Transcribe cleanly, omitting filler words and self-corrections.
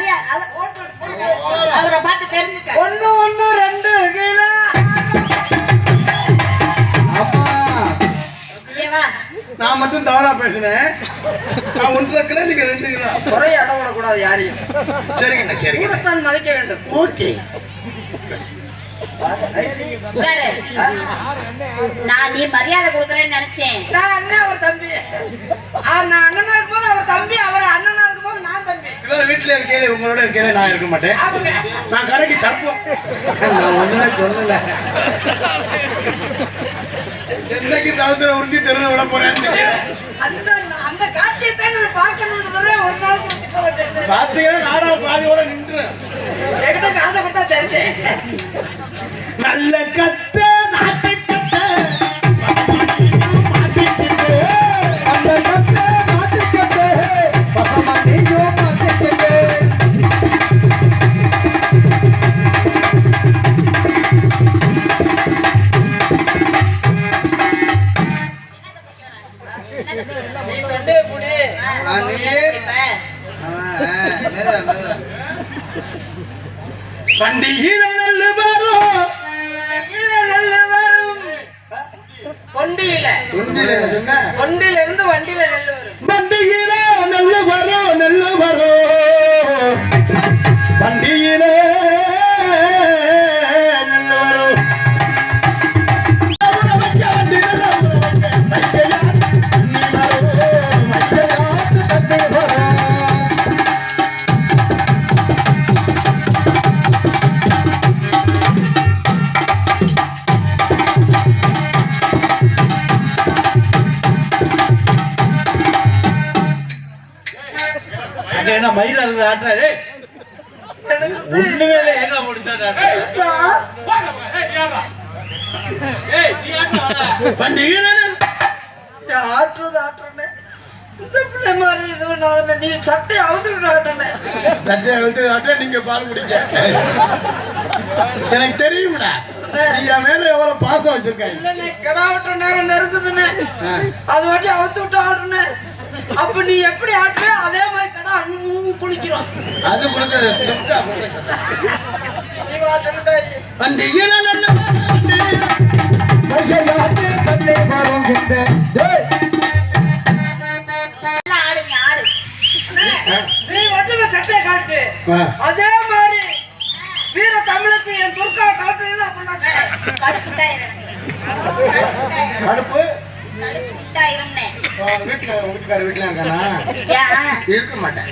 மரியாதை அவரை பார்த்து தெரிஞ்சுக்க. 1 1 2 கீழே. நான் மட்டும் தவறா பேசுனேன். நான் 1.5 கிலோ, நீங்க 2 கிலோ. குறைய இடம் விடக்கூடாது யாரையும். சரிங்க சரிங்க. கூடத்தான் மதிக்க வேண்டும். ஓகே. நான் நீ மரியாதை கொடுக்குறேன்னு நினைச்சேன். நான் அண்ணன் அவர் தம்பி. நான் அண்ணனா இருக்கும்போது அவர் தம்பி, அவர் அண்ணனா இருக்கும்போது நான் தம்பி. இவர் வீட்டுல இருக்கையில உங்களோட இருக்கையில நான் இருக்க மாட்டேன். நான் கடைக்கு சர்ப்பம். நான் ஒண்ணுமே சொல்லல. என்னைக்கு தவசர உறுதி தெருவில் விட போறேன்னு அந்த காட்சியை தான் பார்க்கணுன்றதே ஒரு நாள் பாத்தீங்கன்னா நாடா பாதியோட நின்று என்கிட்ட ஆசைப்பட்டா தெரிஞ்சு. நல்ல கத்த நாட்டு கத்த அந்த கத்த நாட்டு கத்த பசமணியோ மாத்திக்கே. நீ தொண்டே புடி. பண்டிகையில நல்ல வரும். கொண்டியில கொண்டில இருந்து வண்டியில நெல்லு வரும். பண்டிகையில நல்ல வரும் நல்ல வரும். பண்டிகையில நல்ல வரும். என்ன மயில இருந்து ஆட்டாரு ஒண்ணுமே ஏங்க முடிச்சாரு. ஆட்டுறது ஆட்டுறேன். இந்த பிள்ளை மாதிரி இது பண்ணாத. நீ சட்டை அவுத்துட்டு ஆட்டுனே. சட்டை அவுத்து ஆட்ட நீங்க பால் குடிக்க எனக்கு தெரியும்டா. நீ என் மேல எவ்வளவு பாசம் வச்சிருக்க. இல்ல நீ கிடா விட்டுற நேரம் நெருக்குதுன்னு அது வாட்டி அவுத்து விட்டு ஆட்டுனேன். அப்ப நீ எப்படி ஆட்டுற அதே மாதிரி கடை குளிக்கிறோம். அது குளிக்கிறது நீ மட்டும் சட்டையை காட்டு. அதே மாதிரி வீர தமிழுக்கு என் துர்க்கா காட்டுறீங்க கடுப்பு வீட்டுல வீட்டுல இருக்கானா இருக்க மாட்டேன்.